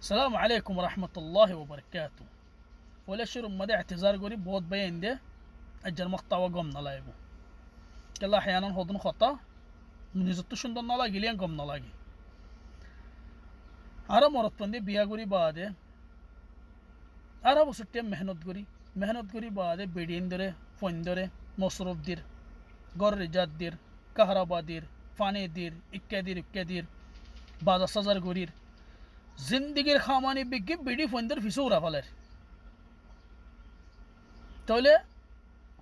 السلام عليكم ورحمة الله وبركاته. ولا شرم مدى اعتذار قريب بود بين ده أجل مقطع وقمنا لايبو كلا أحيانا هودن خطأ من يزتشون دون نلاقي لين قمنا لاقي أرى مرت بندي بيا قريب بعده أرى بسطيم مهنت قريب بعده بدين دره فون دره مصروف دير غر رجات دير كهرباء دير فاني دير إكا دير بعد سزار قرير জিন্দিগির খামানি বিজ্ঞি বিডি ফন্দের ফিসুরা ফলের তাহলে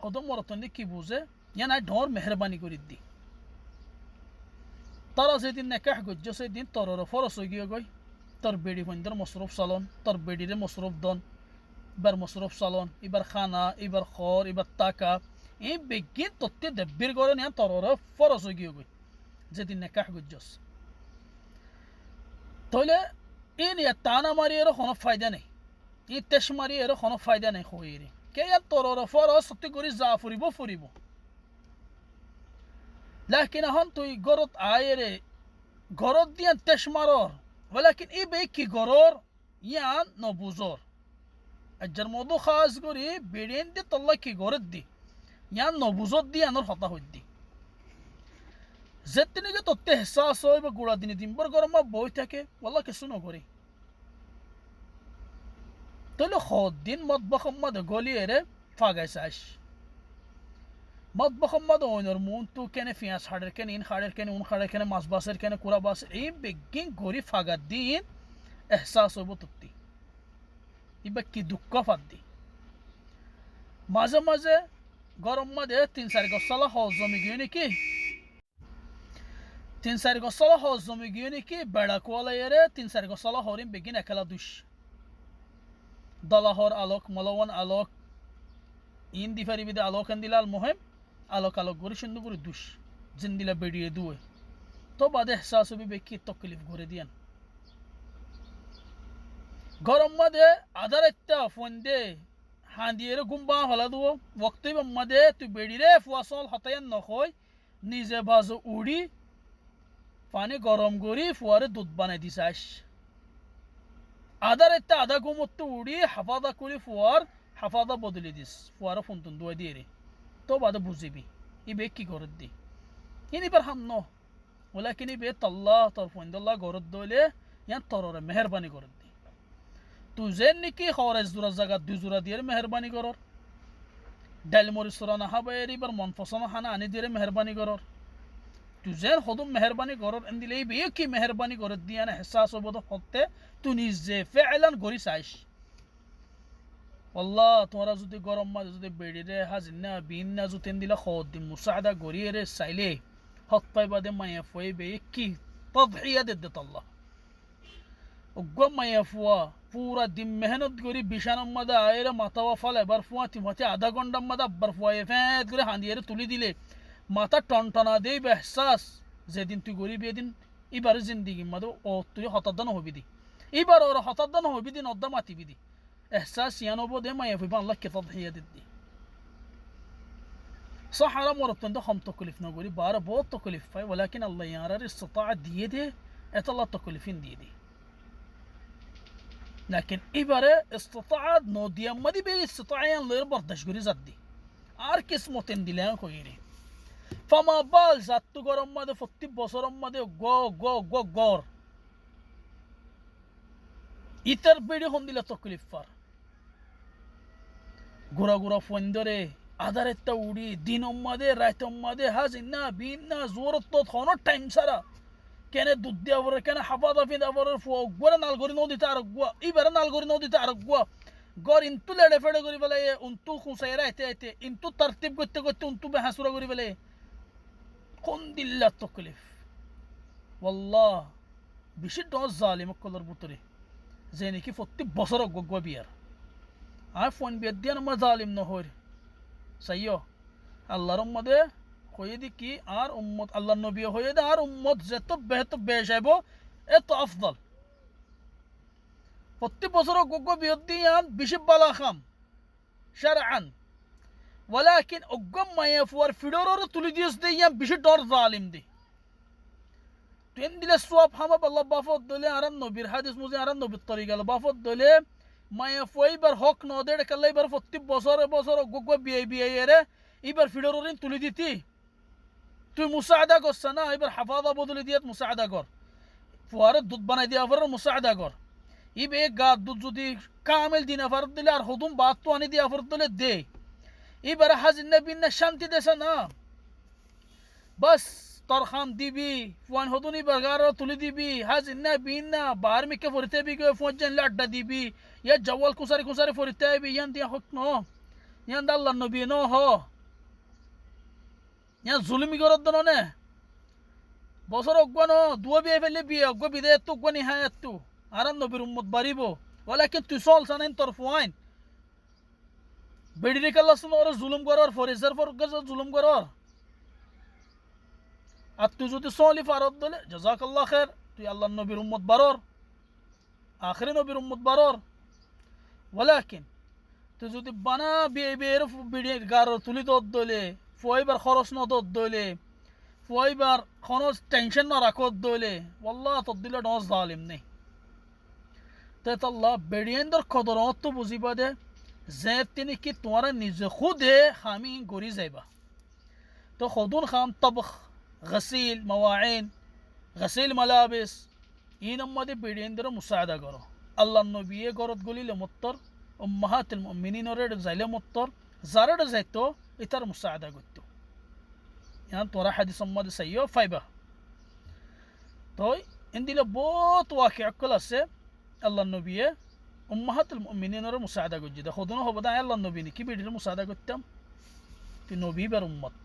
কদম মরতন্দি কি বুঝে ইয়ানা ঢোর মেহরবানি করি দি তারা যেদিন নেকাহ গজ্জ সেদিন তরর ফরস গিয়ে গই তোর বেডি ফন্দের মসরুফ চালন তোর বেডিরে মসরুফ দন এবার মসরুফ চালন এবার খানা এবার খর এবার টাকা এই বিজ্ঞি তত্ত্বে দেব্বির করে নিয়ে তরর ফরস গিয়ে গই যেদিন নেকাহ গজ্জস তাহলে این یا تانا ماری رو خونه فایده نه این تش ماری رو خونه فایده نه خویری که یا ترور فارا ستی گوری زافری بو فری بو لكن هان توی گرد آیره گرد دیان تش مارور ولكن ای به کی گرور یان نبوزور اجر موضوع خاص گوری بیرین دی طلا کی گرد دی یان نبوزور دی انور خطا هود دی زتنی که تو احساس ہوئی با گوڑا دینی دین بر گرم ما بوی تاکه والله کسو نگوری تلو خود دین مطبخ مد گولی اره فاگایساش مطبخ مد اونر مون تو کنه فیاس خاطر کنه این خاطر کنه اون خاطر کنه ماس باسر کنه کورا باسر این بگین گوری فاگاد دین احساس ہوئی بوتتی ایبا کی دکا فاد دی مازه مازه گرم مده تین سر گسالا حوضا میگیونی کی تین سر گسالا حوضا میگیونی کی بڑکوالا یره تین سر گسالا هوریم بگین اکلا دوش دلاهور آلوک ملوان آلوک این دیفری بیده آلوک اندیلال مهم آلوک گوری شندو گوری دوش زندیلا بیدیه دوه تو بعد احساسو بی بکی تکلیف گوری دیان گرم مده ادار اتا فونده هاندیه رو گمبا حالا دو وقتی با مده تو بیدیره فواسال حتیان نخوی نیزه بازو اوڑی فانی گرم گوری فواره دود بانه دیساش আদার একটা আধা ঘুমত্ত উড়ি হাফাদা করে ফুয়ার হাফাদা বদলে দিস ফুয়ারা ফোনতুন দুয়া দিয়ে রে তো বাদে বুঝিবি ই বে কি গরদ দি ইনি বার হাম ন ওলাকিন ই বে তাল্লাহ তোর ফোনদুল্লাহ গরদ দলে ইয়ান তররে মেহরবানি গরদ দি তুই জেন নাকি খরচ জোড়া জায়গা দুই জোড়া দিয়ে মেহরবানি করর ডাল মরিচ না হাবাইরি বার মন পছন্দ খানা আনি দিয়ে মেহরবানি করর तुझेर खुदम मेहरबानी करो इंदिले बे की मेहरबानी करो दिया ना एहसास हो बदो होते तू निजे फعلا गरी साइश والله तोरा जुदि गरम मा जुदि बेडी रे हाजिना बिनना जु तेंदिला खod दि मुसादा गरी रे साइले हक पाइ बादे माया फोय बे की तضحيه ضد الله وقم ما يفوا पूरा दिन मेहनत गरी बिशानम मदा आयरे मातावा फले बरफुआ तिमते आधा घंटा मदा बरफुआ फेत गरे हांदिये तुली दिले মাথা টনটনা দেই বেহসাস যেদিন তুই গরিব এদিন এবারে জিন্দিগি মধ্যে ও তুই হতাদান হবি দি এবার ওর হতাদান হবি দিন অদ্দা মাতিবি দি এহসাস ইয়ানবো দে মায়া ফিবা আল্লাহ কে তদহিয়া দিদি صحرا مرتن ده هم تكلف نقولي بارا بوت تكلف فاي ولكن الله يارى استطاع دي دي ات الله تكلفين دي دي لكن إبرة استطاع نو دي مدي بي استطاعين لير بردش غري زدي আর কিসমতেন দিলেন কইরে فما بال زاتو গরম মধ্যে প্রতি বছরের মধ্যে গর ইতার বেড়ে হন দিলা তকলিফ পার গোরা ফোন ধরে আধার একটা উড়ি দিনম মধ্যে রাতম মধ্যে হাজিনা বিনা জোরত তো কোনো টাইম সারা কেনে দুধ দিয়া বরে কেনে হাফা দাফি দা বরে গোরা নাল গরি নদীতে আর গুয়া ইবারে নাল গরি নদীতে আর গুয়া গর ইনতু লেড়ে ফেড়ে করি বলে উনতু খুসাইরা আইতে ইনতু তরতিব করতে করতে উনতু বেহাসুরা করি বলে কোন দিল্লা তকলিফ والله বেশি ডজ জালিম কলর বুতরে যে নাকি প্রতি বছর গগবা বিয়ার আর ফোন বিয়ার দিয়ে না জালিম ন হই সাইয়ো আল্লাহর উম্মতে কই দি কি আর উম্মত আল্লাহর নবী হই দে আর উম্মত যত বেহত বেশাইব এত আফদল প্রতি বছর গগবা বিয়ার দিয়ে বেশি বালা খাম শারআন ولكن أقوم ما يفور فيدورو تولي ديس دي يام بيش دور ظالم دي ট্রেন দিলে সব হামা আল্লাহ বাফত দলে আর নবীর হাদিস মুজি আর নবীর তরি গেল বাফত দলে মায়া ফইবার হক নদের কালে এবার প্রত্যেক বছরে বছর গুগ বিয়ে বিয়ে এরে এবার ফিডোরিন তুলি দিতি তুই মুসাআদা করছ না এবার হাফাজা বদলে দিয়ে মুসাআদা কর ফুয়ারে দুধ বানাই দিয়া ফর মুসাআদা কর ইবে গা দুধ যদি কামেল দিনা ফর দিলে আর হুদুম বাত তো আনি দিয়া ফর দিলে দে এবার হাজির নবীন শান্তি দেছে না বাস তোর খাম দিবি ফুয়ান হদুনি বারগার তুলি দিবি হাজির না বিন না বার মিকে ফরিতে বি গে ফোন জানলে আড্ডা দিবি ইয়া জওয়াল কুসারি কুসারি ফরিতে বি ইয়ান দিয়া হক ন ইয়ান আল্লাহ নবী ন হ ইয়ান জুলুমি করত দন নে বছর অজ্ঞান দুয়া বিয়ে ফেলে বিয়ে অজ্ঞ বিদে তো অজ্ঞানি হায় তু আর নবীর উম্মত বাড়িব ওলাকিন তুই চল সানেন তোর ফুয়াইন বেড়ি রেখে লাসন ওর জুলুম করার ফরিজার ফর জুলুম করার আর তুই যদি সলি ফারত দলে জাযাকাল্লাহ খায়ের তুই আল্লাহ নবীর উম্মত বারর আখরি নবীর উম্মত বারর ওলাকিন তুই যদি বানা বিয়ে বিয়ের বিড়ির গার তুলি দত দলে ফুয়াইবার খরচ ন দত দলে ফুয়াইবার খরচ টেনশন না রাখত দলে ওয়াল্লাহ তোর দিলে নজ জালিম নেই তাল্লাহ বেড়িয়েন্দর কদর তো বুঝিবা দে যে তিনি কি তোমার নিজে খুদে খামি গড়ি যাইবা তো খদুন খাম তবখ غسيل مواعين غسيل ملابس إن أمدي بيدين درو مساعدة كرو الله النبي قرط قولي لمطر أمهات المؤمنين ورد زي لمطر زارد زيتو إتر مساعدة قلتو يعني تورا حديث أمدي سيو فايبا توي إندي لبوت واقع كلاسة الله النبي أمهات المؤمنين ورد مساعدة قلت جدا خدونا هو بدأ الله النبي كي بيدين مساعدة قلتم في نبي بر أمت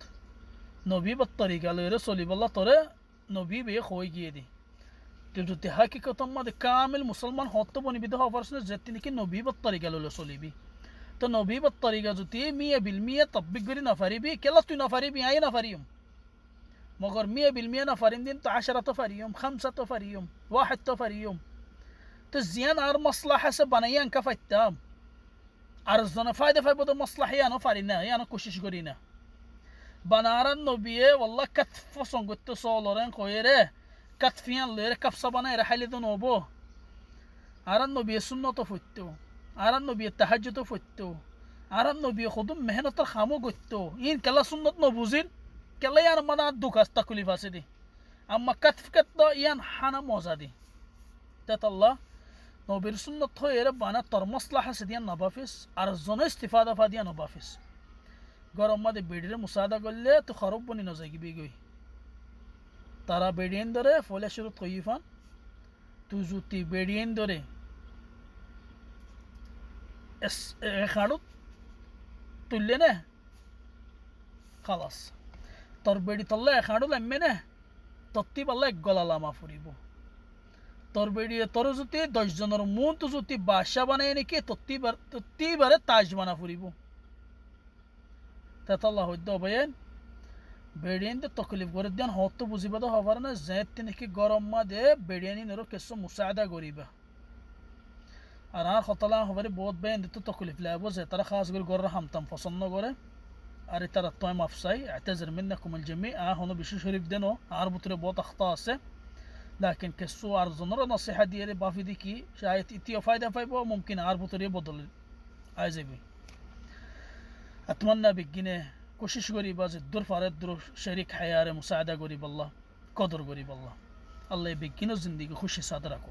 নবী বা তরিকা লইরে চলিব আল্লাহ তোরে নবী বে কই গিয়ে দি কিন্তু তে হাকিকত আমাদের কামিল মুসলমান হত বনিবিদ হওয়ার জন্য যে তিনি কি নবী বা তরিকা লইলে চলিবি তো নবী বা তরিকা যদি মিয়া বিল মিয়া তব্বিক করি না পারিবি কেলা তুই না পারিবি আই না পারিম মগর মিয়া বিল মিয়া না পারিম দিন তো 10 তো পারিম 5 তো পারিম 1 তো পারিম তো জিয়ান আর মাসলাহা সে বানাইয়ান কা ফাইতাম আর জনা ফায়দা ফাইবো তো মাসলাহা ইয়ানো পারি না ইয়ানো কোশিশ করি না بنارن نبيه والله كتف صنقت صولرن خويره كتفيان ليره كفصه بنا رحله نوبو ارن نبيه سنه فتو ارن نبيه تهجد فتو ارن نبيه خدم مهنه خامو گتو ان كلا سنت نبوزين كلا يان منا دوكاس تكليف اسدي اما كتف كت يان حنا موزادي تت الله نبير سنه خويره بنا تر مصلحه سديان نبافيس ارزونه استفاده فاديان نبافيس গরম মাদে বেডিরে মুসাদা করলে তো খরব বনি ন যাই গিবি গই তারা বেডিয়েন ধরে ফলে শুরু কইফান তুই জুতি বেডিয়েন ধরে এস খাড়ু তুললে না খালাস তোর বেডি তল্লে খাড়ু লাম্মে না তত্তি পাল্লা এক গলা লামা ফুরিব তোর বেডি তোর জুতি 10 জনের মন তো জুতি বাদশা বানায় নাকি তত্তি বারে তাজ বানা ফুরিব তাল্লাহ হইতো বয়েন বেডিয়েন দে তকলিফ করে দেন হত বুঝিবা তো হবার না জেত নাকি গরম মা দে বেডিয়ানি নরো কিছু মুসাআদা করিবা আর আর খতলা হবারে বহুত বেন তো তকলিফ লাবো যে তারা খাস করে গর হামতাম পছন্দ করে আর তারা তো মাফসাই اعتذر منكم الجميع هنا বিশেষ শরীফ দেনো আর ভিতরে বহুত আখতা আছে لكن কিছু আর জনর নসিহত দিয়ে বাফি দি কি শায়দ ইতিও ফায়দা পাইবো মুমকিন আর ভিতরে বদল আইজাবি أتمنى بجنة كوشش قريب از الدور فارد درو شريك حياة مساعدة قريب الله قدر قريب الله الله يبجنه زندگي خوش صادركو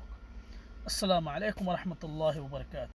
السلام عليكم ورحمة الله وبركاته